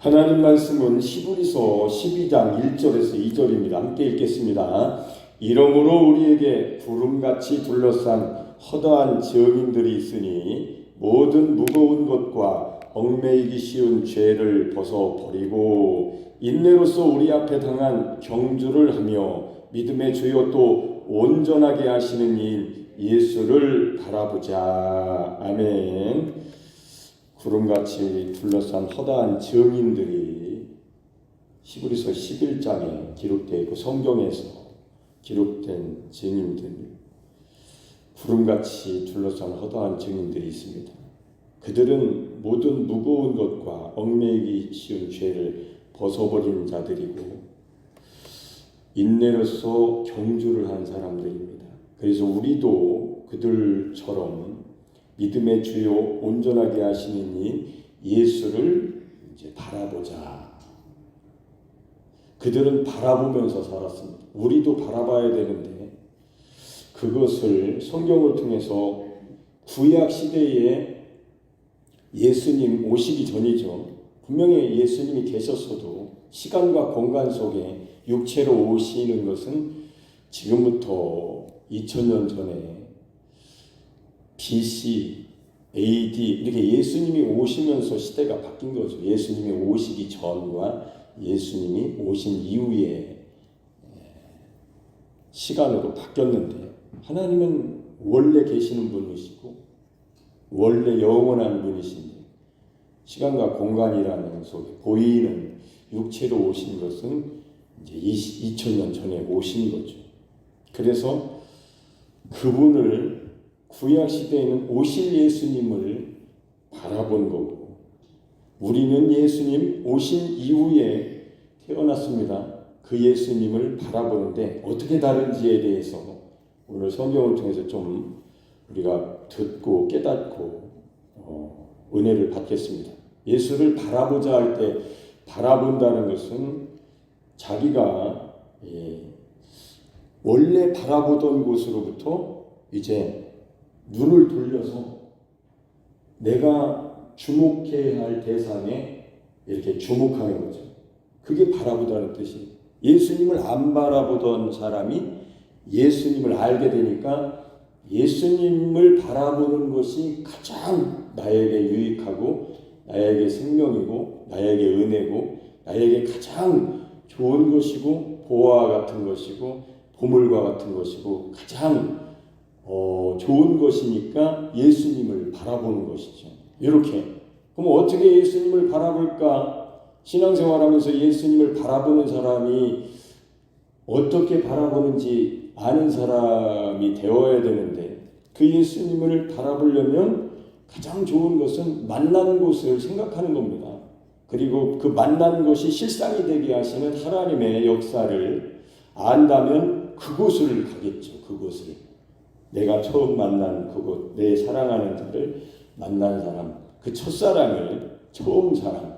하나님 말씀은 히브리서 12장 1절에서 2절입니다. 함께 읽겠습니다. 이러므로 우리에게 구름같이 둘러싼 허다한 증인들이 있으니 모든 무거운 것과 얽매이기 쉬운 죄를 벗어버리고 인내로서 우리 앞에 당한 경주를 하며 믿음의 주요 또 온전하게 하시는 이 예수를 바라보자. 아멘. 구름같이 둘러싼 허다한 증인들이 히브리서 11장에 기록되어 있고 성경에서 기록된 증인들, 구름같이 둘러싼 허다한 증인들이 있습니다. 그들은 모든 무거운 것과 얽매이기 쉬운 죄를 벗어버린 자들이고 인내로서 경주를 한 사람들입니다. 그래서 우리도 그들처럼 믿음의 주요 온전하게 하시는 이 예수를 이제 바라보자. 그들은 바라보면서 살았습니다. 우리도 바라봐야 되는데 그것을 성경을 통해서 구약 시대에 예수님 오시기 전이죠. 분명히 예수님이 계셨어도 시간과 공간 속에 육체로 오시는 것은 지금부터 2000년 전에 BC, AD 이렇게 예수님이 오시면서 시대가 바뀐 거죠. 예수님이 오시기 전과 예수님이 오신 이후의 시간으로 바뀌었는데 하나님은 원래 계시는 분이시고 원래 영원한 분이신데 시간과 공간이라는 속에 보이는 육체로 오신 것은 이제 2000년 전에 오신 거죠. 그래서 그분을 구약 시대에는 오실 예수님을 바라본 거고 우리는 예수님 오신 이후에 태어났습니다. 그 예수님을 바라보는데 어떻게 다른지에 대해서 오늘 성경을 통해서 좀 우리가 듣고 깨닫고 은혜를 받겠습니다. 예수를 바라보자 할 때 바라본다는 것은 자기가 원래 바라보던 곳으로부터 이제 눈을 돌려서 내가 주목해야 할 대상에 이렇게 주목하는 거죠. 그게 바라보다는 뜻이에요. 예수님을 안 바라보던 사람이 예수님을 알게 되니까 예수님을 바라보는 것이 가장 나에게 유익하고 나에게 생명이고 나에게 은혜고 나에게 가장 좋은 것이고 보화와 같은 것이고 보물과 같은 것이고 가장 좋은 것이니까 예수님을 바라보는 것이죠. 이렇게. 그럼 어떻게 예수님을 바라볼까? 신앙생활하면서 예수님을 바라보는 사람이 어떻게 바라보는지 아는 사람이 되어야 되는데 그 예수님을 바라보려면 가장 좋은 것은 만난 곳을 생각하는 겁니다. 그리고 그 만난 것이 실상이 되게 하시는 하나님의 역사를 안다면 그곳을 가겠죠. 그곳을. 내가 처음 만난 그곳, 내 사랑하는 자를 만난 사람, 그 첫사랑을 처음 사랑,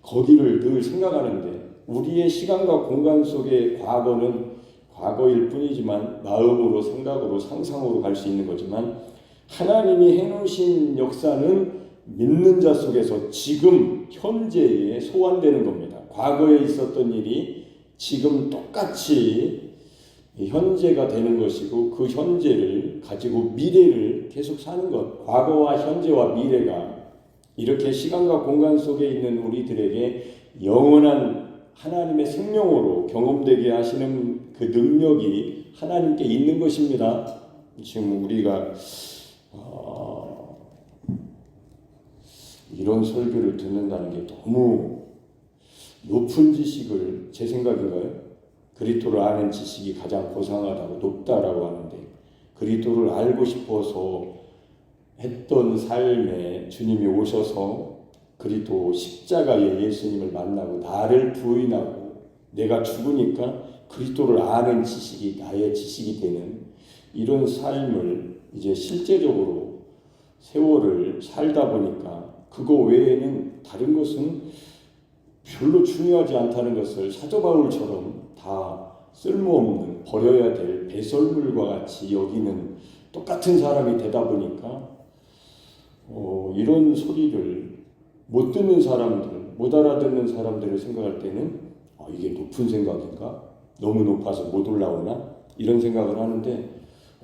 거기를 늘 생각하는데 우리의 시간과 공간 속의 과거는 과거일 뿐이지만 마음으로, 생각으로, 상상으로 갈 수 있는 거지만 하나님이 해놓으신 역사는 믿는 자 속에서 지금 현재에 소환되는 겁니다. 과거에 있었던 일이 지금 똑같이 현재가 되는 것이고 그 현재를 가지고 미래를 계속 사는 것. 과거와 현재와 미래가 이렇게 시간과 공간 속에 있는 우리들에게 영원한 하나님의 생명으로 경험되게 하시는 그 능력이 하나님께 있는 것입니다. 지금 우리가 이런 설교를 듣는다는 게 너무 높은 지식을 제 생각인가요? 그리스도를 아는 지식이 가장 고상하다고 높다라고 하는데 그리스도를 알고 싶어서 했던 삶에 주님이 오셔서 그리스도 십자가에 예수님을 만나고 나를 부인하고 내가 죽으니까 그리스도를 아는 지식이 나의 지식이 되는 이런 삶을 이제 실제적으로 세월을 살다 보니까 그거 외에는 다른 것은 별로 중요하지 않다는 것을 사도 바울처럼 다 쓸모없는 버려야 될 배설물과 같이 여기는 똑같은 사람이 되다 보니까 이런 소리를 못 듣는 사람들 못 알아듣는 사람들을 생각할 때는 이게 높은 생각인가? 너무 높아서 못 올라오나? 이런 생각을 하는데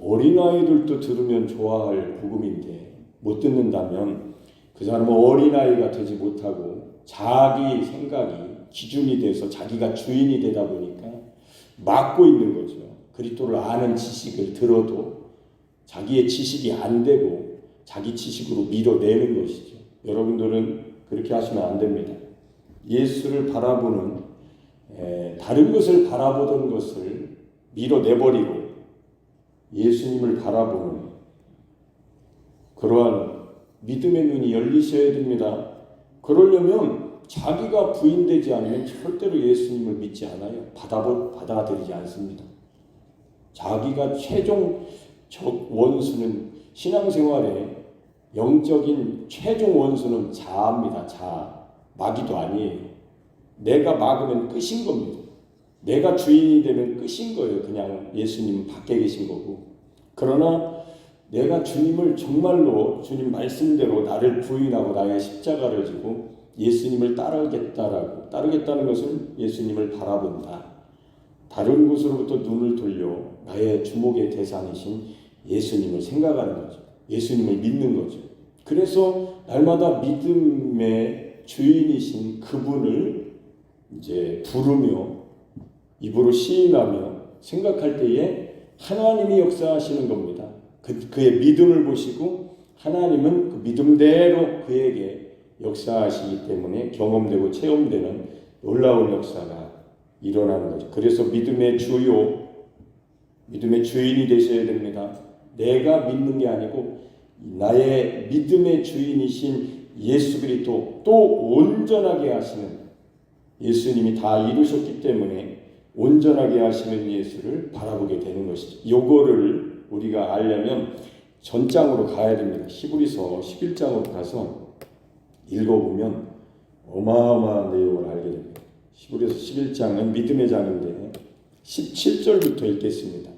어린아이들도 들으면 좋아할 복음인데 못 듣는다면 그 사람은 어린아이가 되지 못하고 자기 생각이 기준이 돼서 자기가 주인이 되다 보니까 막고 있는 거죠. 그리스도를 아는 지식을 들어도 자기의 지식이 안 되고 자기 지식으로 밀어내는 것이죠. 여러분들은 그렇게 하시면 안 됩니다. 예수를 바라보는 다른 것을 바라보던 것을 밀어내버리고 예수님을 바라보는 그러한 믿음의 눈이 열리셔야 됩니다. 그러려면 자기가 부인되지 않으면 절대로 예수님을 믿지 않아요. 받아들이지 않습니다. 자기가 최종 원수는 신앙생활에 영적인 최종 원수는 자아입니다. 자아. 마귀도 아니에요. 내가 막으면 끝인 겁니다. 내가 주인이 되면 끝인 거예요. 그냥 예수님은 밖에 계신 거고. 그러나 내가 주님을 정말로 주님 말씀대로 나를 부인하고 나의 십자가를 지고 예수님을 따르겠다는 것은 예수님을 바라본다. 다른 곳으로부터 눈을 돌려 나의 주목의 대상이신 예수님을 생각하는 거죠. 예수님을 믿는 거죠. 그래서 날마다 믿음의 주인이신 그분을 이제 부르며 입으로 시인하며 생각할 때에 하나님이 역사하시는 겁니다. 그의 믿음을 보시고 하나님은 그 믿음대로 그에게 역사하시기 때문에 경험되고 체험되는 놀라운 역사가 일어나는 거죠. 그래서 믿음의 주인이 되셔야 됩니다. 내가 믿는 게 아니고 나의 믿음의 주인이신 예수 그리스도 또 온전하게 하시는 예수님이 다 이루셨기 때문에 온전하게 하시는 예수를 바라보게 되는 것이죠. 요거를 우리가 알려면 전장으로 가야 됩니다. 히브리서 11장으로 가서 읽어보면 어마어마한 내용을 알게 됩니다. 히브리서 11장은 믿음의 장인데 17절부터 읽겠습니다.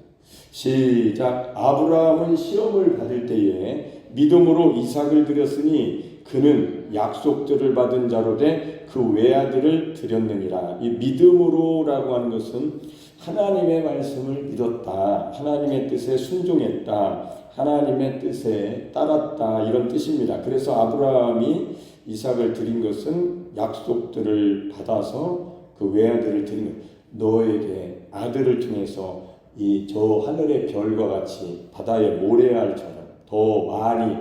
시작. 아브라함은 시험을 받을 때에 믿음으로 이삭을 드렸으니 그는 약속들을 받은 자로 돼 그 외아들을 드렸느니라. 이 믿음으로라고 하는 것은 하나님의 말씀을 믿었다. 하나님의 뜻에 순종했다. 하나님의 뜻에 따랐다. 이런 뜻입니다. 그래서 아브라함이 이삭을 드린 것은 약속들을 받아서 그 외아들을 드린 것. 너에게 아들을 통해서 이 저 하늘의 별과 같이 바다의 모래알처럼 더 많이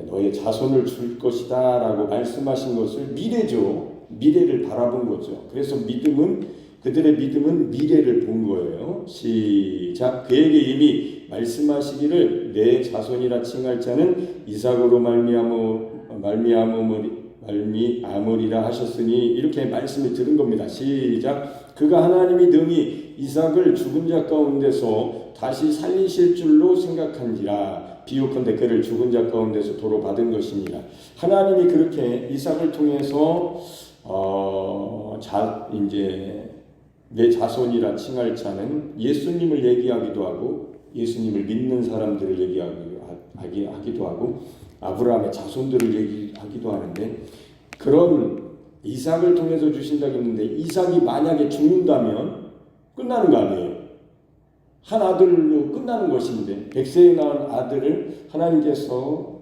너의 자손을 줄 것이다 라고 말씀하신 것을 미래를 바라본 거죠. 그래서 그들의 믿음은 미래를 본 거예요. 시작. 그에게 이미 말씀하시기를 내 자손이라 칭할 자는 이삭으로 말미암으리라 하셨으니 이렇게 말씀을 들은 겁니다. 시작. 그가 하나님이 능히 이삭을 죽은 자 가운데서 다시 살리실 줄로 생각한지라. 비유컨대 그를 죽은 자 가운데서 도로 받은 것이니라. 하나님이 그렇게 이삭을 통해서 이제 내 자손이라 칭할 자는 예수님을 얘기하기도 하고 예수님을 믿는 사람들을 얘기하기도 하고 아브라함의 자손들을 얘기하기도 하는데 그런 이삭을 통해서 주신다고 했는데 이삭이 만약에 죽는다면 끝나는 거 아니에요. 한 아들로 끝나는 것인데 100세에 낳은 아들을 하나님께서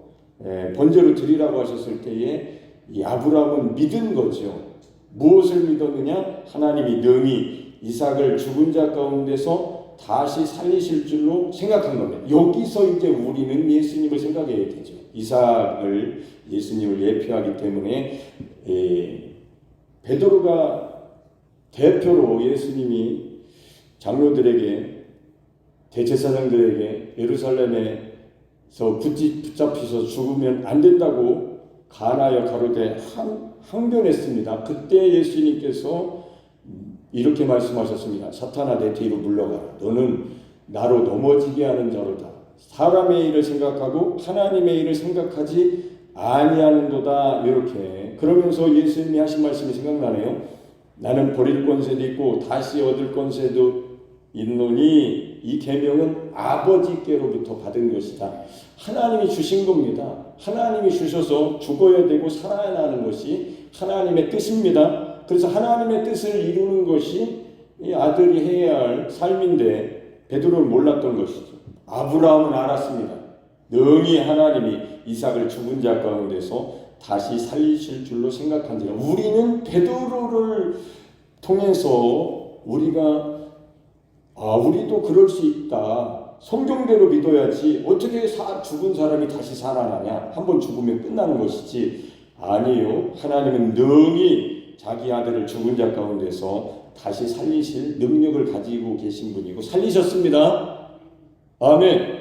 번제로 드리라고 하셨을 때에 이 아브라함은 믿은 거죠. 무엇을 믿었느냐? 하나님이 능히 이삭을 죽은 자 가운데서 다시 살리실 줄로 생각한 겁니다. 여기서 이제 우리는 예수님을 생각해야 되죠. 이삭을 예수님을 예표하기 때문에 베드로가 대표로 예수님이 장로들에게 대제사장들에게 예루살렘에서 붙잡혀서 죽으면 안 된다고 가나여 가로되 항변했습니다. 그때 예수님께서 이렇게 말씀하셨습니다. 사탄아 내 뒤로 물러가라. 너는 나로 넘어지게 하는 자로다. 사람의 일을 생각하고 하나님의 일을 생각하지 아니하는도다. 이렇게 그러면서 예수님이 하신 말씀이 생각나네요. 나는 버릴 권세도 있고 다시 얻을 권세도 있노니 이 계명은 아버지께로부터 받은 것이다. 하나님이 주신 겁니다. 하나님이 주셔서 죽어야 되고 살아야 하는 것이 하나님의 뜻입니다. 그래서 하나님의 뜻을 이루는 것이 이 아들이 해야 할 삶인데 베드로는 몰랐던 것이죠. 아브라함은 알았습니다. 능히 하나님이 이삭을 죽은 자 가운데서 다시 살리실 줄로 생각한지라. 우리는 베드로를 통해서 우리도 그럴 수 있다. 성경대로 믿어야지 어떻게 죽은 사람이 다시 살아나냐. 한번 죽으면 끝나는 것이지. 아니요. 하나님은 능히 자기 아들을 죽은 자 가운데서 다시 살리실 능력을 가지고 계신 분이고 살리셨습니다. 아멘.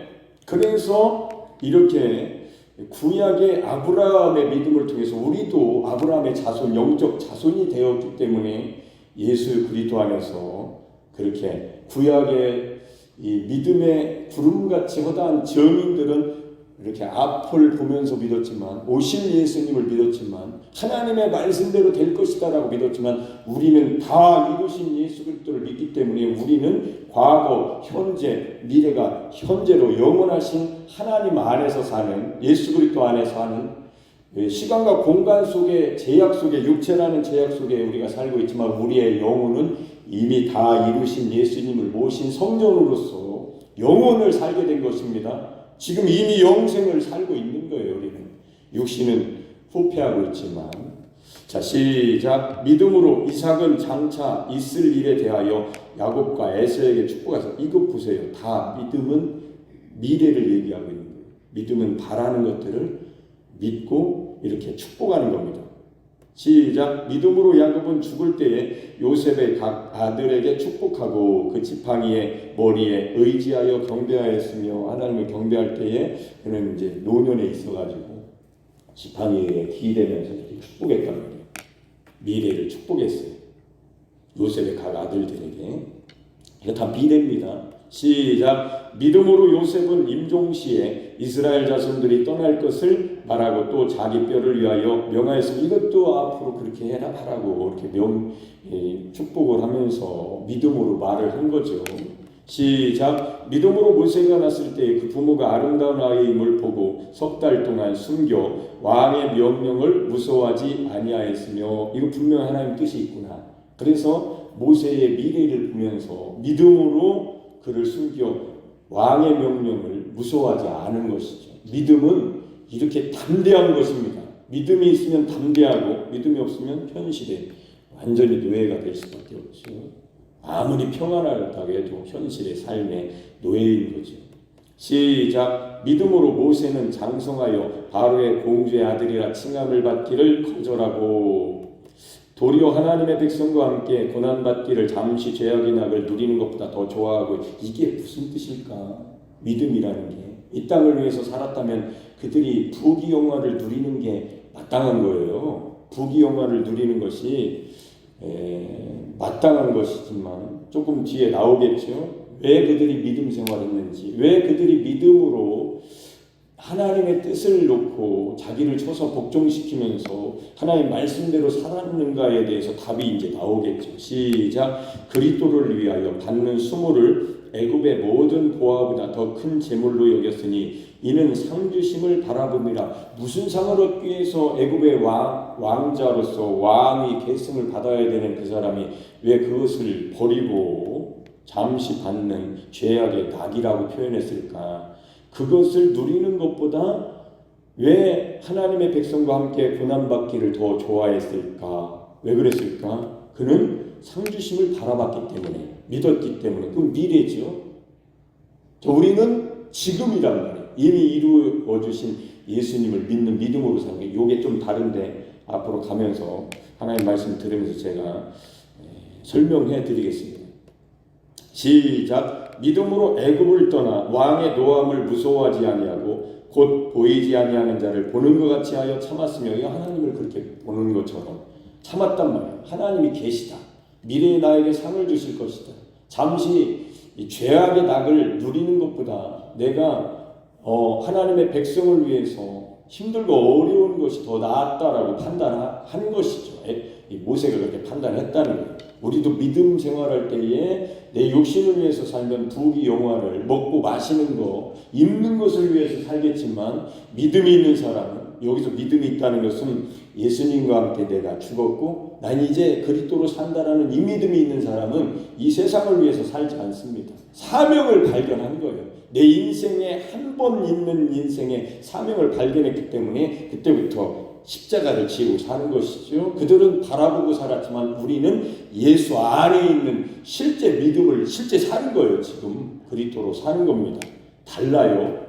그래서 이렇게 구약의 아브라함의 믿음을 통해서 우리도 아브라함의 자손, 영적 자손이 되었기 때문에 예수 그리스도 안에서 그렇게 구약의 이 믿음의 구름같이 허다한 증인들은 이렇게 앞을 보면서 믿었지만, 오실 예수님을 믿었지만, 하나님의 말씀대로 될 것이다라고 믿었지만, 우리는 다 이루신 예수 그리스도를 믿기 때문에 우리는 과거, 현재, 미래가 현재로 영원하신 하나님 안에서 사는, 예수 그리스도 안에 사는, 시간과 공간 속에 제약 속에, 육체라는 제약 속에 우리가 살고 있지만 우리의 영혼은 이미 다 이루신 예수님을 모신 성전으로서 영혼을 살게 된 것입니다. 지금 이미 영생을 살고 있는 거예요. 우리는 육신은 후패하고 있지만. 자, 시작. 믿음으로 이삭은 장차 있을 일에 대하여 야곱과 에서에게 축복하셨다. 이거 보세요. 다 믿음은 미래를 얘기하고 있는 거예요. 믿음은 바라는 것들을 믿고 이렇게 축복하는 겁니다. 시작. 믿음으로 야곱은 죽을 때에 요셉의 각 아들에게 축복하고 그 지팡이의 머리에 의지하여 경배하였으며, 하나님을 경배할 때에 그는 이제 노년에 있어가지고 지팡이에 기대면서 이렇게 축복했단 말이에요. 미래를 축복했어요. 요셉의 각 아들들에게. 이거 다 미래입니다. 시작. 믿음으로 요셉은 임종시에 이스라엘 자손들이 떠날 것을 말하고 또 자기 뼈를 위하여 명하였으면, 이것도 앞으로 그렇게 하라고 이렇게 축복을 하면서 믿음으로 말을 한 거죠. 시작. 믿음으로 모세가 났을 때 그 부모가 아름다운 아이임을 보고 석 달 동안 숨겨 왕의 명령을 무서워하지 아니하였으며, 이거 분명히 하나님 뜻이 있구나. 그래서 모세의 미래를 보면서 믿음으로 그를 숨겨 왕의 명령을 무서워하지 않은 것이죠. 믿음은 이렇게 담대한 것입니다. 믿음이 있으면 담대하고 믿음이 없으면 현실에 완전히 노예가 될 수밖에 없죠. 아무리 평안하다고 해도 현실의 삶의 노예인 거죠. 시작. 믿음으로 모세는 장성하여 바로의 공주의 아들이라 칭함을 받기를 거절하고 도리어 하나님의 백성과 함께 고난받기를 잠시 죄악의 낙을 누리는 것보다 더 좋아하고. 이게 무슨 뜻일까? 믿음이라는 게 이 땅을 위해서 살았다면 그들이 부귀영화를 누리는 게 마땅한 거예요. 부귀영화를 누리는 것이 마땅한 것이지만 조금 뒤에 나오겠죠. 왜 그들이 믿음 생활했는지, 왜 그들이 믿음으로 하나님의 뜻을 놓고 자기를 쳐서 복종시키면서 하나님 말씀대로 살았는가에 대해서 답이 이제 나오겠죠. 시작. 그리스도를 위하여 받는 수모를 애굽의 모든 보화보다 더 큰 재물로 여겼으니 이는 상 주심을 바라봅니다. 무슨 상을 얻기 위해서 애굽의 왕자로서 왕의 계승을 받아야 되는 그 사람이 왜 그것을 버리고 잠시 받는 죄악의 낙이라고 표현했을까? 그것을 누리는 것보다 왜 하나님의 백성과 함께 고난받기를 더 좋아했을까? 왜 그랬을까? 그는 상주심을 바라봤기 때문에, 믿었기 때문에. 그 미래죠. 우리는 지금이란 말이에요. 이미 이루어 주신 예수님을 믿는 믿음으로 사는 게, 이게 좀 다른데 앞으로 가면서 하나님 말씀 들으면서 제가 설명해 드리겠습니다. 시작. 믿음으로 애굽을 떠나 왕의 노함을 무서워하지 아니하고 곧 보이지 아니하는 자를 보는 것 같이 하여 참았으며, 하나님을 그렇게 보는 것처럼 참았단 말이에요. 하나님이 계시다. 미래에 나에게 상을 주실 것이다. 잠시 이 죄악의 낙을 누리는 것보다 내가 하나님의 백성을 위해서 힘들고 어려운 것이 더 낫다라고 판단한 것이죠. 이 모세가 그렇게 판단했다는 거예요. 우리도 믿음 생활할 때에 내 욕심을 위해서 살면 부귀영화를 먹고 마시는 거, 입는 것을 위해서 살겠지만, 믿음이 있는 사람은 여기서 믿음이 있다는 것은 예수님과 함께 내가 죽었고 난 이제 그리스도로 산다라는 이 믿음이 있는 사람은 이 세상을 위해서 살지 않습니다. 사명을 발견한 거예요. 내 인생에 한 번 있는 인생에 사명을 발견했기 때문에 그때부터 십자가를 지고 사는 것이죠. 그들은 바라보고 살았지만 우리는 예수 안에 있는 실제 믿음을 실제 사는 거예요. 지금 그리스도로 사는 겁니다. 달라요.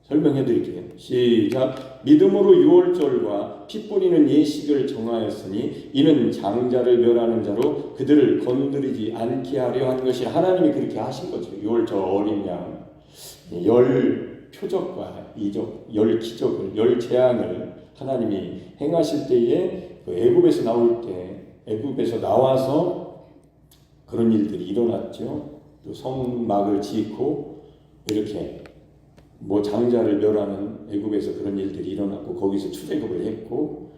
설명해 드릴게요. 시작. 믿음으로 유월절과 피 뿌리는 예식을 정하였으니 이는 장자를 멸하는 자로 그들을 건드리지 않게 하려 한 것이 하나님이 그렇게 하신 거죠. 유월절 어린 양 열 표적과 이적, 열 기적을, 열 재앙을 하나님이 행하실 때에 그 애굽에서 나올 때 애굽에서 나와서 그런 일들이 일어났죠. 또 성막을 짓고 이렇게 뭐 장자를 멸하는 애굽에서 그런 일들이 일어났고 거기서 출애굽을 했고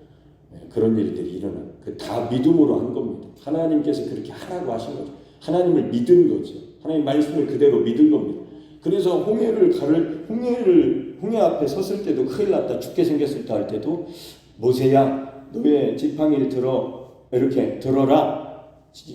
그런 일들이 일어난 그 다 믿음으로 한 겁니다. 하나님께서 그렇게 하라고 하신 거죠. 하나님을 믿은 거죠. 하나님 말씀을 그대로 믿은 겁니다. 그래서 홍해 앞에 섰을 때도 큰일 났다 죽게 생겼을 때 할 때도 모세야 너의 지팡이를 들어 이렇게 들어라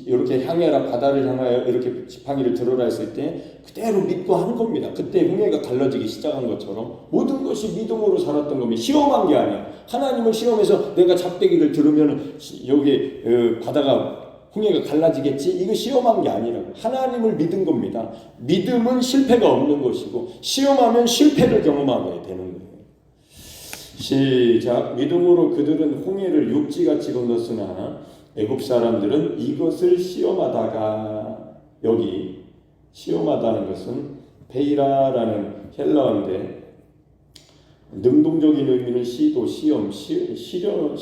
이렇게 향해라 바다를 향하여 이렇게 지팡이를 들어라 했을 때 그대로 믿고 하는 겁니다. 그때 홍해가 갈라지기 시작한 것처럼 모든 것이 믿음으로 살았던 겁니다. 시험한 게 아니야. 하나님을 시험해서 내가 작대기를 들으면 여기 바다가 홍해가 갈라지겠지? 이거 시험한 게 아니라고. 하나님을 믿은 겁니다. 믿음은 실패가 없는 것이고 시험하면 실패를 경험하게 되는 거예요. 시작. 믿음으로 그들은 홍해를 육지같이 건넜으나 애굽 사람들은 이것을 시험하다가 여기 시험하다는 것은 베이라라는 헬라어인데 능동적인 의미는 시도, 시험, 시련을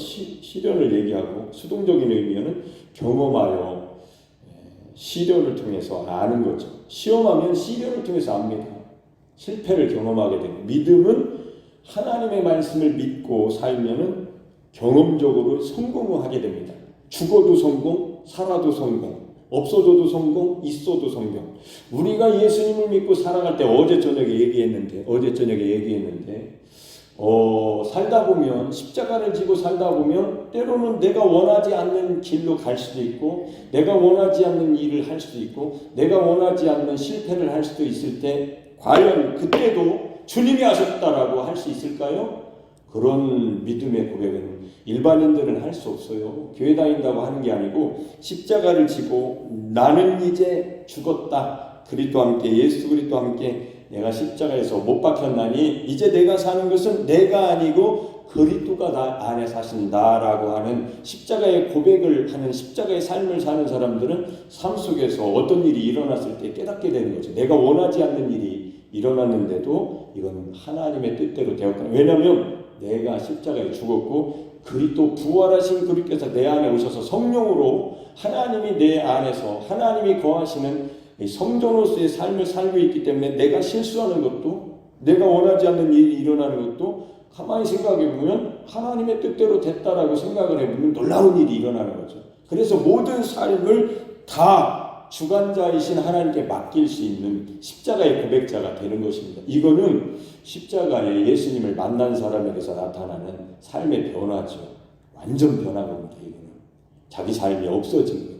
얘기하고 수동적인 의미는 경험하여 시련을 통해서 아는 거죠. 시험하면 시련을 통해서 압니다. 실패를 경험하게 됩니다. 믿음은 하나님의 말씀을 믿고 살면은 경험적으로 성공하게 됩니다. 죽어도 성공, 살아도 성공, 없어져도 성공, 있어도 성공. 우리가 예수님을 믿고 살아갈 때 어제 저녁에 얘기했는데 살다 보면 십자가를 지고 살다 보면 때로는 내가 원하지 않는 길로 갈 수도 있고 내가 원하지 않는 일을 할 수도 있고 내가 원하지 않는 실패를 할 수도 있을 때 과연 그때도 주님이 하셨다라고 할 수 있을까요? 그런 믿음의 고백은 일반인들은 할 수 없어요. 교회 다닌다고 하는 게 아니고 십자가를 지고 나는 이제 죽었다. 그리스도와 함께 예수 그리스도와 함께 내가 십자가에서 못 박혔나니 이제 내가 사는 것은 내가 아니고 그리스도가 나 안에 사신다라고 하는 십자가의 고백을 하는 십자가의 삶을 사는 사람들은 삶 속에서 어떤 일이 일어났을 때 깨닫게 되는 거죠. 내가 원하지 않는 일이 일어났는데도 이건 하나님의 뜻대로 되었구나. 왜냐하면 내가 십자가에 죽었고 그리스도 부활하신 그리스도께서 내 안에 오셔서 성령으로 하나님이 내 안에서 하나님이 거하시는 성전으로서의 삶을 살고 있기 때문에 내가 실수하는 것도 내가 원하지 않는 일이 일어나는 것도 가만히 생각해 보면 하나님의 뜻대로 됐다라고 생각을 해보면 놀라운 일이 일어나는 거죠. 그래서 모든 삶을 다 주관자이신 하나님께 맡길 수 있는 십자가의 고백자가 되는 것입니다. 이거는 십자가에 예수님을 만난 사람에게서 나타나는 삶의 변화죠. 완전 변한 겁니다. 이거는 자기 삶이 없어진 거예요.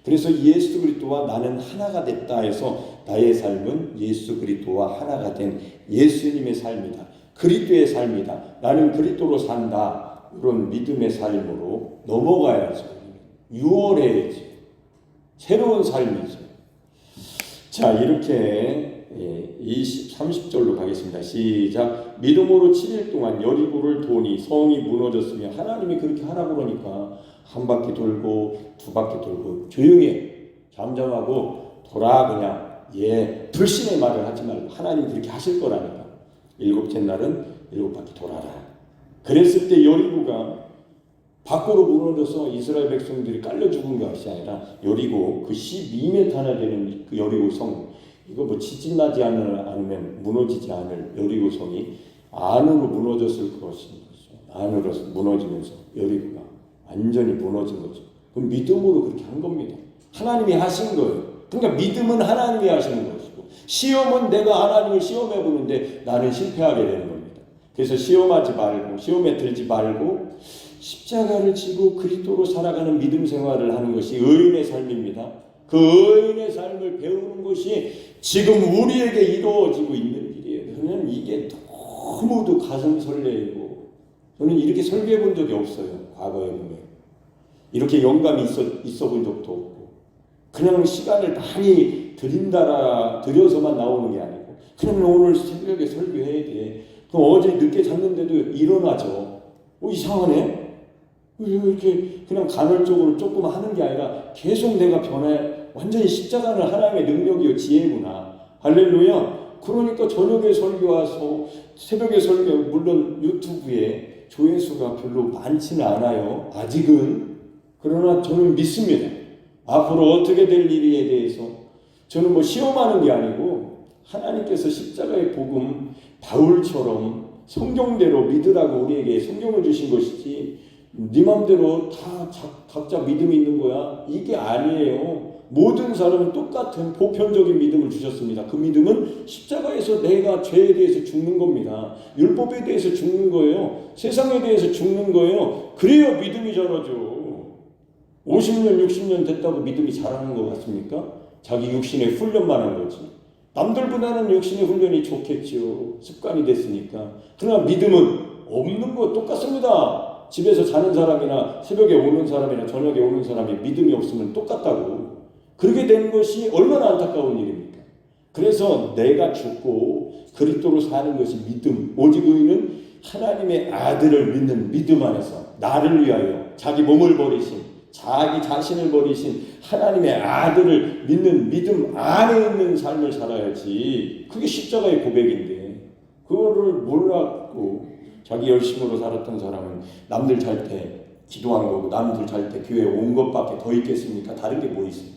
그래서 예수 그리스도와 나는 하나가 됐다 해서 나의 삶은 예수 그리스도와 하나가 된 예수님의 삶이다. 그리스도의 삶이다. 나는 그리스도로 산다. 이런 믿음의 삶으로 넘어가야죠. 유월해야지. 새로운 삶이죠. 자, 이렇게 30절로 가겠습니다. 시작. 믿음으로 7일 동안 여리고를 도니 성이 무너졌으며 하나님이 그렇게 하라고 그러니까 한 바퀴 돌고 두 바퀴 돌고 조용히 잠잠하고 돌아 그냥 불신의 말을 하지 말고 하나님이 그렇게 하실 거라니까. 일곱째 날은 7바퀴 돌아라. 그랬을 때 여리고가 밖으로 무너져서 이스라엘 백성들이 깔려 죽은 것이 아니라 여리고 그 12m나 되는 그 여리고 성 이거 뭐 지진 나지 않으면 무너지지 않을 여리고 성이 안으로 무너졌을 것인 거죠. 안으로 무너지면서 여리고가 완전히 무너진 거죠. 그럼 믿음으로 그렇게 한 겁니다. 하나님이 하신 거예요. 그러니까 믿음은 하나님이 하시는 것이고 시험은 내가 하나님을 시험해 보는데 나는 실패하게 되는 겁니다. 그래서 시험하지 말고 시험에 들지 말고 십자가를 지고 그리스도로 살아가는 믿음 생활을 하는 것이 의인의 삶입니다. 그 의인의 삶을 배우는 것이 지금 우리에게 이루어지고 있는 일이에요. 저는 이게 너무도 가슴 설레이고 저는 이렇게 설교해 본 적이 없어요. 과거에 보면 이렇게 영감이 있어 본 적도 없고 그냥 시간을 많이 들여서만 나오는 게 아니고 그냥 오늘 새벽에 설교해야 돼. 그럼 어제 늦게 잤는데도 일어나죠. 이상하네. 이렇게 그냥 간헐적으로 조금 하는 게 아니라 계속 내가 변해. 완전히 십자가는 하나님의 능력이요 지혜구나. 할렐루야. 그러니까 저녁에 설교와서 새벽에 설교 물론 유튜브에 조회수가 별로 많지는 않아요. 아직은. 그러나 저는 믿습니다. 앞으로 어떻게 될 일에 대해서 저는 뭐 시험하는 게 아니고 하나님께서 십자가의 복음 바울처럼 성경대로 믿으라고 우리에게 성경을 주신 것이지 네 맘대로 다 각자 믿음이 있는 거야. 이게 아니에요. 모든 사람은 똑같은 보편적인 믿음을 주셨습니다. 그 믿음은 십자가에서 내가 죄에 대해서 죽는 겁니다. 율법에 대해서 죽는 거예요. 세상에 대해서 죽는 거예요. 그래야 믿음이 자라죠. 50년 60년 됐다고 믿음이 자라는 것 같습니까? 자기 육신의 훈련만 한 거지. 남들보다는 육신의 훈련이 좋겠지요. 습관이 됐으니까. 그러나 믿음은 없는 거 똑같습니다. 집에서 자는 사람이나 새벽에 오는 사람이나 저녁에 오는 사람이 믿음이 없으면 똑같다고. 그렇게 된 것이 얼마나 안타까운 일입니까? 그래서 내가 죽고 그리스도로 사는 것이 믿음. 오직 의인은 하나님의 아들을 믿는 믿음 안에서 나를 위하여 자기 몸을 버리신 자기 자신을 버리신 하나님의 아들을 믿는 믿음 안에 있는 삶을 살아야지. 그게 십자가의 고백인데 그거를 몰랐고 자기 열심으로 살았던 사람은 남들 잘 때 기도한 거고 남들 잘 때 교회에 온 것밖에 더 있겠습니까? 다른 게 뭐 있어요?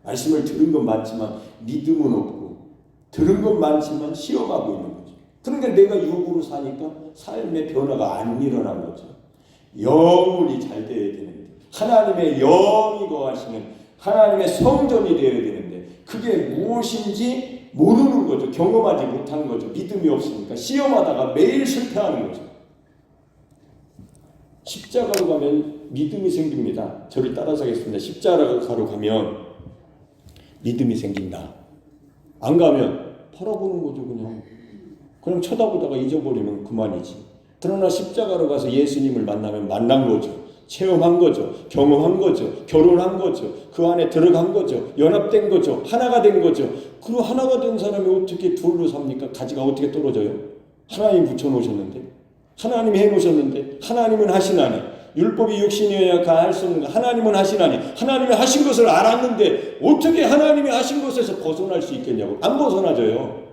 말씀을 들은 건 많지만 믿음은 없고 들은 건 많지만 시험하고 있는 거죠. 그러니까 내가 육으로 사니까 삶의 변화가 안 일어난 거죠. 영혼이 잘 되어야 되는데 하나님의 영이 거하시는 하나님의 성전이 되어야 되는데 그게 무엇인지 모르는 거죠. 경험하지 못한 거죠. 믿음이 없으니까 시험하다가 매일 실패하는 거죠. 십자가로 가면 믿음이 생깁니다. 저를 따라서 하겠습니다. 십자가로 가면 믿음이 생긴다. 안 가면 바라보는 거죠. 그냥 쳐다보다가 잊어버리면 그만이지. 그러나 십자가로 가서 예수님을 만나면 만난 거죠. 체험한 거죠. 경험한 거죠. 결혼한 거죠. 그 안에 들어간 거죠. 연합된 거죠. 하나가 된 거죠. 그리고 하나가 된 사람이 어떻게 둘로 삽니까? 가지가 어떻게 떨어져요? 하나님 붙여놓으셨는데 하나님이 해놓으셨는데 하나님은 하시나니 율법이 육신이어야 할 수 없는 거 하나님은 하시나니 하나님이 하신 것을 알았는데 어떻게 하나님이 하신 것에서 벗어날 수 있겠냐고. 안 벗어나져요.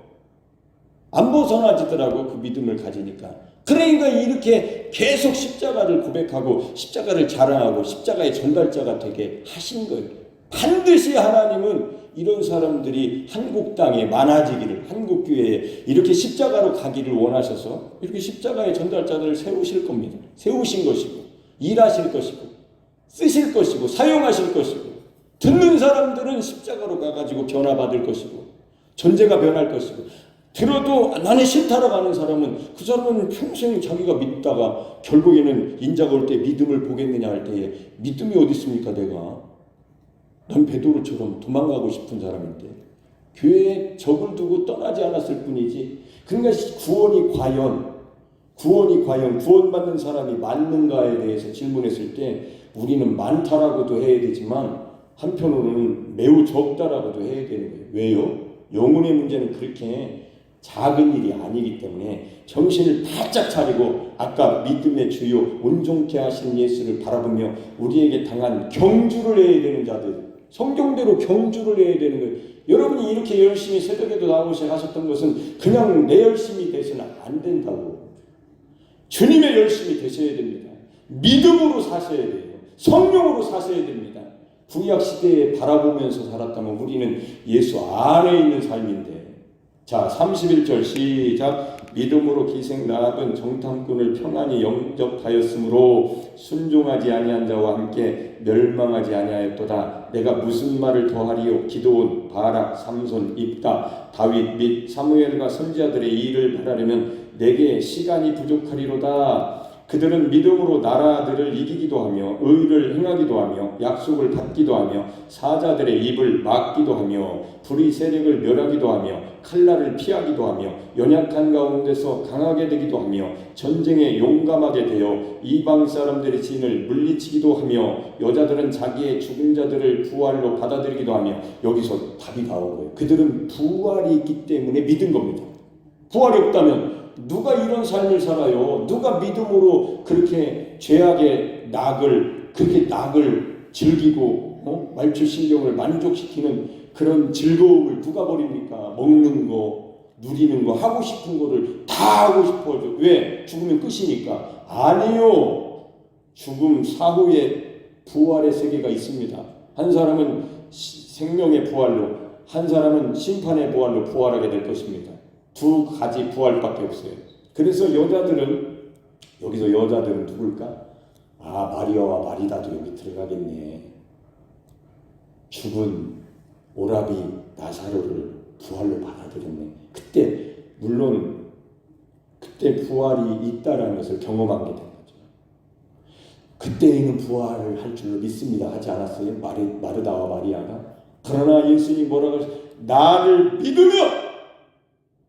안 벗어나지더라고. 그 믿음을 가지니까. 그러니까 이렇게 계속 십자가를 고백하고 십자가를 자랑하고 십자가의 전달자가 되게 하신 거예요. 반드시 하나님은 이런 사람들이 한국 땅에 많아지기를 한국교회에 이렇게 십자가로 가기를 원하셔서 이렇게 십자가의 전달자들을 세우실 겁니다. 세우신 것이고 일하실 것이고 쓰실 것이고 사용하실 것이고 듣는 사람들은 십자가로 가가지고 변화받을 것이고 존재가 변할 것이고 들어도 나는 싫다라고 하는 사람은 그 사람은 평생 자기가 믿다가 결국에는 인자가 올 때 믿음을 보겠느냐 할 때에 믿음이 어디 있습니까? 내가 난 베드로처럼 도망가고 싶은 사람인데 교회에 적을 두고 떠나지 않았을 뿐이지. 그러니까 구원받는 사람이 많는가에 대해서 질문했을 때 우리는 많다라고도 해야 되지만 한편으로는 매우 적다라고도 해야 되는 거예요. 왜요? 영혼의 문제는 그렇게 작은 일이 아니기 때문에 정신을 바짝 차리고 아까 믿음의 주요 온전케 하신 예수를 바라보며 우리에게 당한 경주를 해야 되는 자들, 성경대로 경주를 해야 되는 거예요. 여러분이 이렇게 열심히 새벽에도 나오셔 하셨던 것은 그냥 내 열심히 돼서는 안 된다고. 주님의 열심히 되셔야 됩니다. 믿음으로 사셔야 돼요. 성령으로 사셔야 됩니다. 구약 시대에 바라보면서 살았다면 우리는 예수 안에 있는 삶인데. 자, 31절 시작. 믿음으로 기생 라합은 정탐꾼을 평안히 영접하였으므로 순종하지 아니한 자와 함께 멸망하지 아니하였도다. 내가 무슨 말을 더하리요? 기드온, 바락, 삼손, 입다, 다윗 및 사무엘과 선지자들의 일을 바라려면 내게 시간이 부족하리로다. 그들은 믿음으로 나라들을 이기기도 하며 의를 행하기도 하며 약속을 받기도 하며 사자들의 입을 막기도 하며 불의 세력을 멸하기도 하며 칼날을 피하기도 하며 연약한 가운데서 강하게 되기도 하며 전쟁에 용감하게 되어 이방 사람들의 진을 물리치기도 하며 여자들은 자기의 죽은 자들을 부활로 받아들이기도 하며. 여기서 답이 나온 거예요. 그들은 부활이 있기 때문에 믿은 겁니다. 부활이 없다면 누가 이런 삶을 살아요? 누가 믿음으로 그렇게 죄악의 그렇게 낙을 즐기고 말초신경을 만족시키는 그런 즐거움을 누가 버립니까? 먹는 거, 누리는 거, 하고 싶은 거를 다 하고 싶어져. 왜? 죽으면 끝이니까. 아니요. 죽음 사후에 부활의 세계가 있습니다. 한 사람은 생명의 부활로, 한 사람은 심판의 부활로 부활하게 될 것입니다. 두 가지 부활밖에 없어요. 그래서 여기서 여자들은 누굴까? 마리아와 마리다도 여기 들어가겠네. 죽은 오라비 나사로를 부활로 받아들였네. 물론 그때 부활이 있다라는 것을 경험하게 된 거죠. 그때에는 부활을 할 줄로 믿습니다 하지 않았어요? 마르다와 마리아가. 그러나 예수님이 뭐라고 하셨어요? 나를 믿으며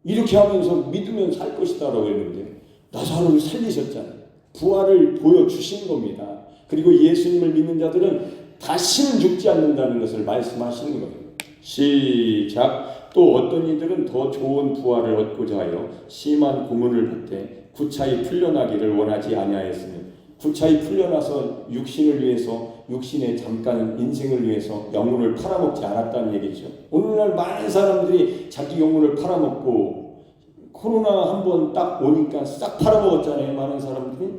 이렇게 하면서 믿으면 살 것이다 라고 했는데 나사로를 살리셨잖아요. 부활을 보여주신 겁니다. 그리고 예수님을 믿는 자들은 다시는 죽지 않는다는 것을 말씀하시는 거예요. 시작. 또 어떤 이들은 더 좋은 부활을 얻고자 하여 심한 고문을 받되 구차히 풀려나기를 원하지 아니하였으며. 구차히 풀려나서 육신을 위해서, 육신의 잠깐 인생을 위해서 영혼을 팔아먹지 않았다는 얘기죠. 오늘날 많은 사람들이 자기 영혼을 팔아먹고 코로나 한번 딱 오니까 싹 팔아먹었잖아요. 많은 사람들이.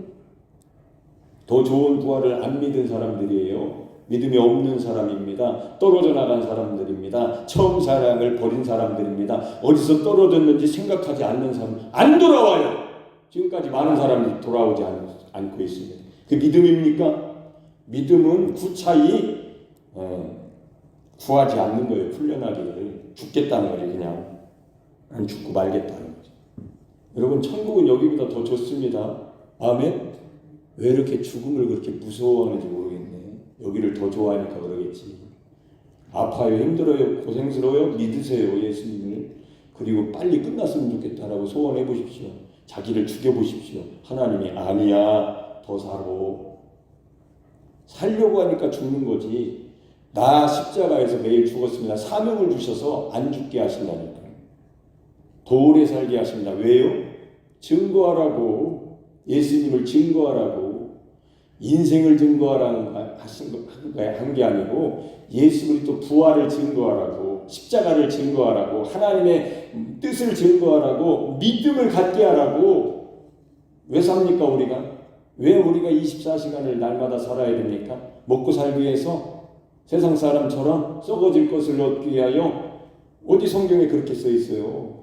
더 좋은 부활을 안 믿은 사람들이에요. 믿음이 없는 사람입니다. 떨어져 나간 사람들입니다. 처음 사랑을 버린 사람들입니다. 어디서 떨어졌는지 생각하지 않는 사람, 안 돌아와요. 지금까지 많은 사람이 돌아오지 않고 있습니다. 그 믿음입니까? 믿음은 구차히 구하지 않는 거예요. 풀려나기를. 죽겠다는 거예요. 그냥 안 죽고 말겠다는 거죠. 여러분, 천국은 여기보다 더 좋습니다. 아멘. 왜 이렇게 죽음을 그렇게 무서워하는지 모르겠네. 여기를 더 좋아하니까 그러겠지. 아파요, 힘들어요, 고생스러워요, 믿으세요 예수님을. 그리고 빨리 끝났으면 좋겠다라고 소원해 보십시오. 자기를 죽여보십시오. 하나님이 아니야, 더 살려고 하니까 죽는 거지. 나 십자가에서 매일 죽었습니다. 사명을 주셔서 안 죽게 하신다니까요. 더 오래 살게 하십니다. 왜요? 증거하라고. 예수님을 증거하라고. 인생을 증거하라는 한 게 아니고 예수 그리스도 부활을 증거하라고, 십자가를 증거하라고, 하나님의 뜻을 증거하라고, 믿음을 갖게 하라고. 왜 삽니까 우리가? 왜 우리가 24시간을 날마다 살아야 됩니까? 먹고 살기 위해서? 세상 사람처럼 썩어질 것을 얻기 위하여? 어디 성경에 그렇게 써 있어요?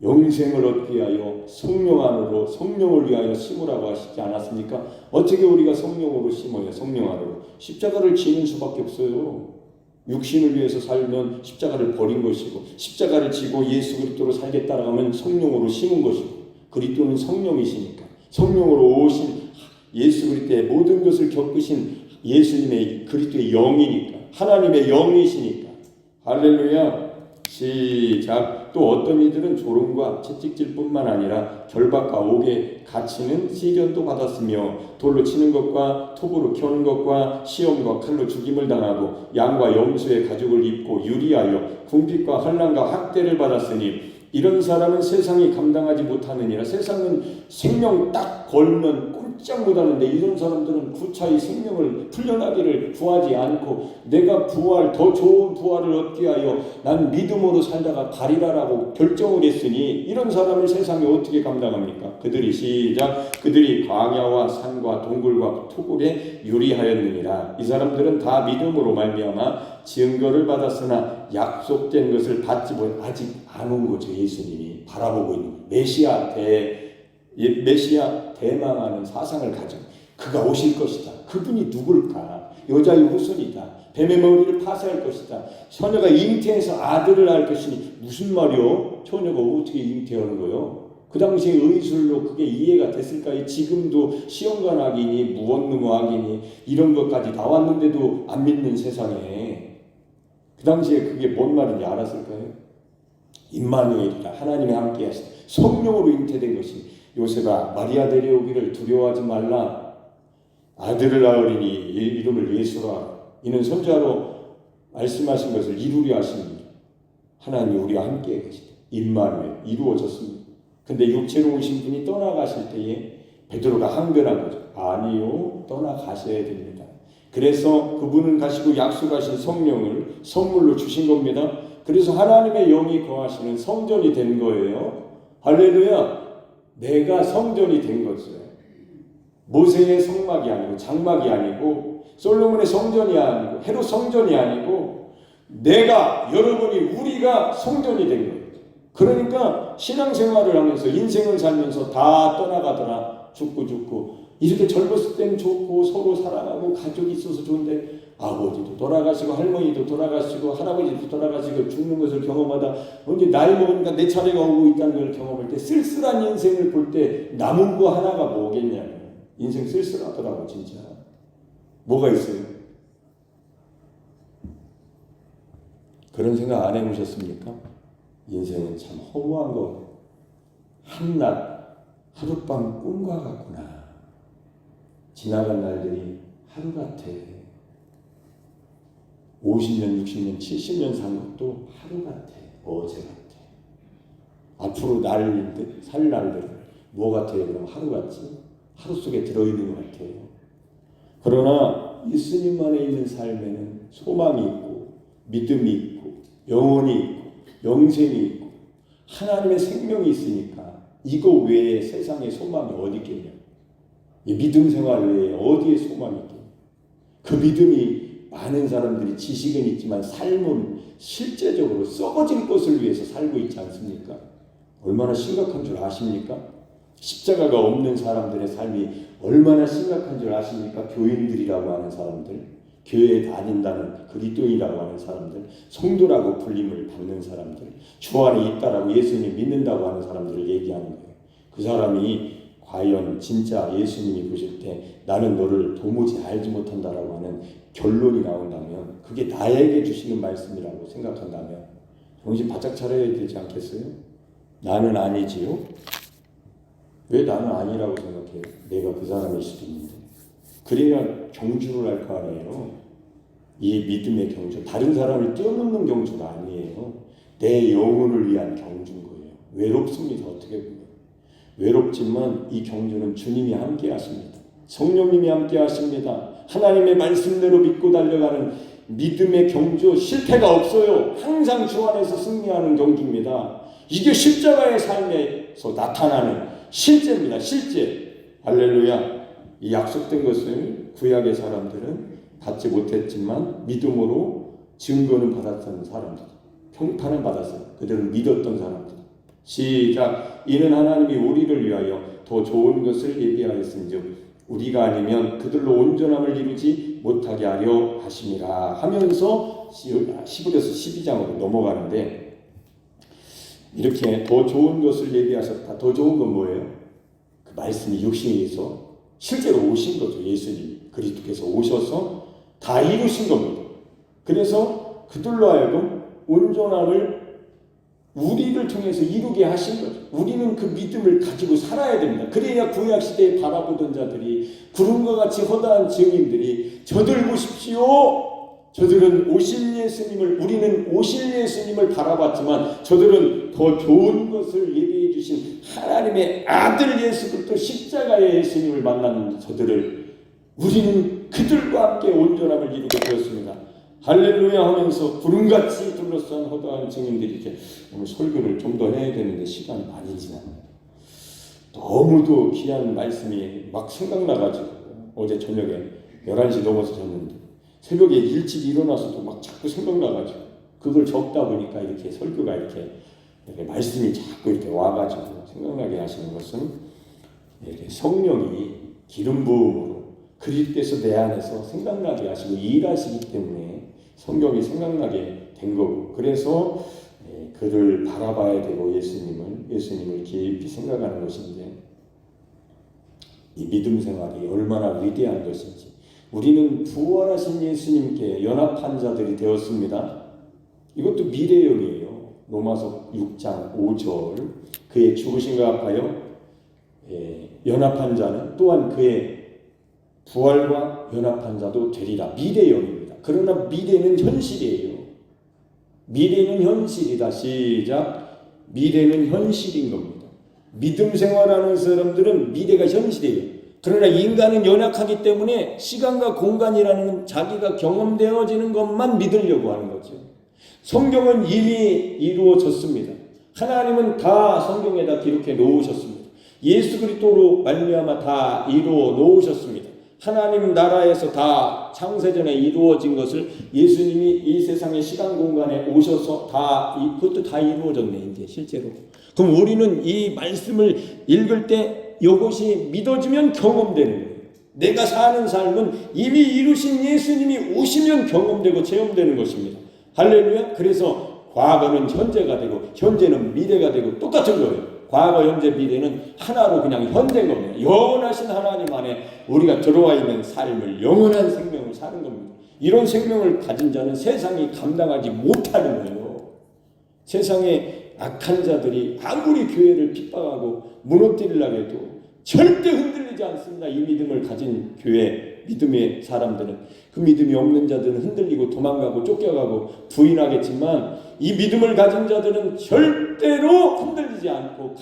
영생을 얻기 위하여 성령 안으로, 성령을 위하여 심으라고 하시지 않았습니까? 어떻게 우리가 성령으로 심어요? 성령 안으로. 십자가를 지는 수밖에 없어요. 육신을 위해서 살면 십자가를 버린 것이고, 십자가를 지고 예수 그리스도로 살겠다라고 하면 성령으로 심은 것이고, 그리스도는 성령이시니까, 성령으로 오신 예수 그리스도의 모든 것을 겪으신 예수님의 그리스도의 영이니까, 하나님의 영이시니까. 할렐루야. 시작. 또 어떤 이들은 조롱과 채찍질뿐만 아니라 결박과 옥에 갇히는 시련도 받았으며 돌로 치는 것과 톱으로 켜는 것과 시험과 칼로 죽임을 당하고 양과 염소의 가죽을 입고 유리하여 궁핍과 환난과 학대를 받았으니 이런 사람은 세상이 감당하지 못하느니라. 세상은 생명 딱 걸면 꼼짝 못하는데 이런 사람들은 구차히 생명을 풀려나기를 구하지 않고 내가 더 좋은 부활을 얻기 위하여 난 믿음으로 살다가 가리라라고 결정을 했으니 이런 사람을 세상이 어떻게 감당합니까? 그들이 광야와 산과 동굴과 토굴에 유리하였느니라. 이 사람들은 다 믿음으로 말미암아 증거를 받았으나 약속된 것을 받지 못 아직 안 온 거죠. 예수님이 바라보고 있는 메시아 대망하는 사상을 가지고 그가 오실 것이다. 그분이 누굴까? 여자의 후손이다. 뱀의 머리를 파쇄할 것이다. 처녀가 잉태해서 아들을 낳을 것이니 무슨 말이요? 처녀가 어떻게 잉태하는 거요? 그 당시에 의술로 그게 이해가 됐을까요? 지금도 시험관학이니 무언무학이니 이런 것까지 나왔는데도 안 믿는 세상에 그 당시에 그게 뭔 말인지 알았을까요? 임마누엘이라 하나님이 함께 하시다. 성령으로 잉태된 것이 요셉아 마리아 데려오기를 두려워하지 말라. 아들을 낳으리니 이름을 예수라. 이는 선지자로 말씀하신 것을 이루려 하십니다. 하나님 우리와 함께 계시다. 임마누엘 이루어졌습니다. 근데 육체로 오신 분이 떠나가실 때에 베드로가 항변한 거죠. 아니요, 떠나가셔야 됩니다. 그래서 그분은 가시고 약속하신 성령을 선물로 주신 겁니다. 그래서 하나님의 영이 거하시는 성전이 된 거예요. 할렐루야. 내가 성전이 된 거죠. 모세의 성막이 아니고 장막이 아니고 솔로몬의 성전이 아니고 헤롯 성전이 아니고 내가 여러분이 우리가 성전이 된 거예요. 그러니까 신앙생활을 하면서 인생을 살면서 다 떠나가더라. 죽고 이렇게 젊었을 때는 좋고 서로 사랑하고 가족이 있어서 좋은데 아버지도 돌아가시고 할머니도 돌아가시고 할아버지도 돌아가시고 죽는 것을 경험하다 언제 나이 먹으니까 내 차례가 오고 있다는 걸 경험할 때 쓸쓸한 인생을 볼 때 남은 거 하나가 뭐겠냐면 인생 쓸쓸하더라고. 진짜 뭐가 있어요? 그런 생각 안 해보셨습니까? 인생은 참 허무한 거. 한낮 하룻밤 꿈과 같구나. 지나간 날들이 하루 같아. 50년, 60년, 70년 산 것도 하루 같아. 어제 같아. 앞으로 살 날들 뭐 같아요? 그럼 하루 같지? 하루 속에 들어있는 것 같아요. 그러나 예수님만에 있는 삶에는 소망이 있고 믿음이 있고 영혼이 있고 영생이 있고 하나님의 생명이 있으니까 이거 외에 세상에 소망이 어디 있겠냐. 이 믿음 생활 외에 어디에 소망이 있겠냐. 그 믿음이 많은 사람들이 지식은 있지만 삶은 실제적으로 썩어질 것을 위해서 살고 있지 않습니까? 얼마나 심각한 줄 아십니까? 십자가가 없는 사람들의 삶이 얼마나 심각한 줄 아십니까? 교인들이라고 하는 사람들, 교회에 다닌다는 그리스도인이라고 하는 사람들, 성도라고 불림을 받는 사람들, 주 안에 있다라고 예수님 믿는다고 하는 사람들을 얘기하는 거예요. 그 사람이 과연 진짜 예수님이 보실 때 나는 너를 도무지 알지 못한다라고 하는 결론이 나온다면 그게 나에게 주시는 말씀이라고 생각한다면 정신 바짝 차려야 되지 않겠어요? 나는 아니지요? 왜 나는 아니라고 생각해요? 내가 그 사람일 수도 있는데. 그래야 경주를 할 거 아니에요. 이 믿음의 경주. 다른 사람을 뛰어넘는 경주가 아니에요. 내 영혼을 위한 경주인 거예요. 외롭습니다. 어떻게 보면. 외롭지만 이 경주는 주님이 함께 하십니다. 성령님이 함께 하십니다. 하나님의 말씀대로 믿고 달려가는 믿음의 경주 실패가 없어요. 항상 주 안에서 승리하는 경주입니다. 이게 십자가의 삶에서 나타나는 실제입니다. 실제. 할렐루야. 이 약속된 것을 구약의 사람들은 받지 못했지만 믿음으로 증거는 받았던 사람들, 평판은 받았어요. 그들은 믿었던 사람들. 시작. 이는 하나님이 우리를 위하여 더 좋은 것을 예비하였은즉 우리가 아니면 그들로 온전함을 이루지 못하게 하려 하심이라 하면서 11에서 12장으로 넘어가는데 이렇게 더 좋은 것을 예비하셨다. 더 좋은 건 뭐예요? 그 말씀이 육신에서 실제로 오신 거죠. 예수님 그리스도께서 오셔서 다 이루신 겁니다. 그래서 그들로 하여금 온전함을 우리를 통해서 이루게 하신 거죠. 우리는 그 믿음을 가지고 살아야 됩니다. 그래야 구약 시대에 바라보던 자들이 구름과 같이 허다한 증인들이 저들 보십시오. 저들은 오실 예수님을 우리는 오실 예수님을 바라봤지만 저들은 더 좋은 것을 예비해 주신 하나님의 아들 예수 그리스도 십자가의 예수님을 만난 저들을 우리는 그들과 함께 온전함을 이루게 되었습니다. 할렐루야 하면서 구름같이 둘러싼 허다한 증인들이 이제 오늘 설교를 좀 더 해야 되는데 시간이 많이 지났네요. 너무도 귀한 말씀이 막 생각나가지고 어제 저녁에 11시 넘어서 잤는데 새벽에 일찍 일어나서도 막 자꾸 생각나가지고 그걸 적다 보니까 이렇게 설교가 이렇게 말씀이 자꾸 이렇게 와가지고 생각나게 하시는 것은 이렇게 성령이 기름 부음으로 그리스도께서 내 안에서 생각나게 하시고 일하시기 때문에 성경이 생각나게 된 거고 그래서 그를 바라봐야 되고 예수님을 깊이 생각하는 것인데 이 믿음 생활이 얼마나 위대한 것인지 우리는 부활하신 예수님께 연합한 자들이 되었습니다. 이것도 미래형이에요. 로마서 6장 5절 그의 죽으심과 합하여 연합한 자는 또한 그의 부활과 연합한 자도 되리라. 미래형입니다. 그러나 미래는 현실이에요. 미래는 현실이다. 시작. 미래는 현실인 겁니다. 믿음 생활하는 사람들은 미래가 현실이에요. 그러나 인간은 연약하기 때문에 시간과 공간이라는 자기가 경험되어지는 것만 믿으려고 하는 거죠. 성경은 이미 이루어졌습니다. 하나님은 다 성경에다 기록해 놓으셨습니다. 예수 그리스도로 말미암아 다 이루어 놓으셨습니다. 하나님 나라에서 다 창세전에 이루어진 것을 예수님이 이 세상의 시간 공간에 오셔서 그것도 다 이루어졌네 이제 실제로. 그럼 우리는 이 말씀을 읽을 때 이것이 믿어지면 경험되는 거예요. 내가 사는 삶은 이미 이루신 예수님이 오시면 경험되고 체험되는 것입니다. 할렐루야. 그래서 과거는 현재가 되고 현재는 미래가 되고 똑같은 거예요. 과거, 현재, 미래는 하나로 그냥 현재인 겁니다. 영원하신 하나님 안에 우리가 들어와 있는 삶을 영원한 생명을 사는 겁니다. 이런 생명을 가진 자는 세상이 감당하지 못하는 거예요. 세상에 악한 자들이 아무리 교회를 핍박하고 무너뜨리려고 해도 절대 흔들리지 않습니다. 이 믿음을 가진 교회, 믿음의 사람들은. 그 믿음이 없는 자들은 흔들리고 도망가고 쫓겨가고 부인하겠지만 이 믿음을 가진 자들은 절대로 흔들리지 않고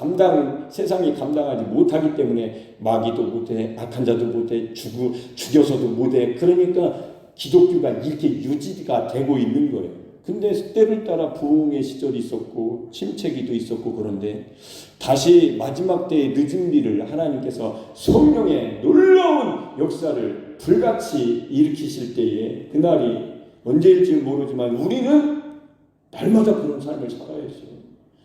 세상이 감당하지 못하기 때문에 마귀도 못해, 악한 자도 못해, 죽여서도 못해. 그러니까 기독교가 이렇게 유지가 되고 있는 거예요. 근데 때를 따라 부흥의 시절이 있었고 침체기도 있었고 그런데 다시 마지막 때의 늦은 비를 하나님께서 성령의 놀라운 역사를 불같이 일으키실 때에 그날이 언제일지 모르지만 우리는 날마다 그런 삶을 살아야죠.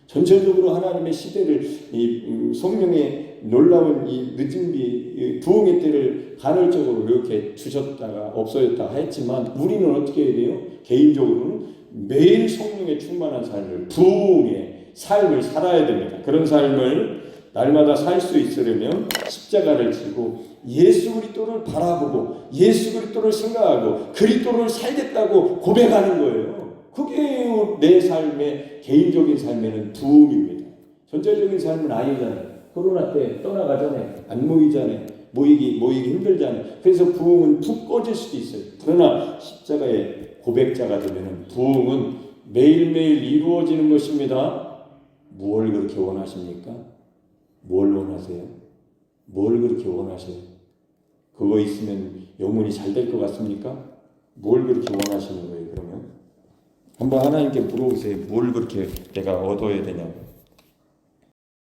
전체적으로 하나님의 시대를 이 성령의 놀라운 이 늦은 비 부흥의 때를 간헐적으로 이렇게 주셨다가 없어졌다 했지만 우리는 어떻게 해야 돼요? 개인적으로는 매일 성령에 충만한 삶을 부흥의 삶을 살아야 됩니다. 그런 삶을 날마다 살 수 있으려면 십자가를 지고 예수 그리스도를 바라보고 예수 그리스도를 생각하고 그리스도를 살겠다고 고백하는 거예요. 그게 내 삶의 개인적인 삶에는 부흥입니다. 전체적인 삶은 아니잖아요. 코로나 때 떠나가잖아요. 안 모이잖아요. 모이기 힘들잖아요. 그래서 부흥은 푹 꺼질 수도 있어요. 그러나 십자가의 고백자가 되면 부흥은 매일매일 이루어지는 것입니다. 뭘 그렇게 원하십니까? 뭘 원하세요? 뭘 그렇게 원하세요? 그거 있으면 영혼이 잘 될 것 같습니까? 뭘 그렇게 원하시는 거예요, 그러면? 한번 하나님께 물어보세요. 뭘 그렇게 내가 얻어야 되냐고.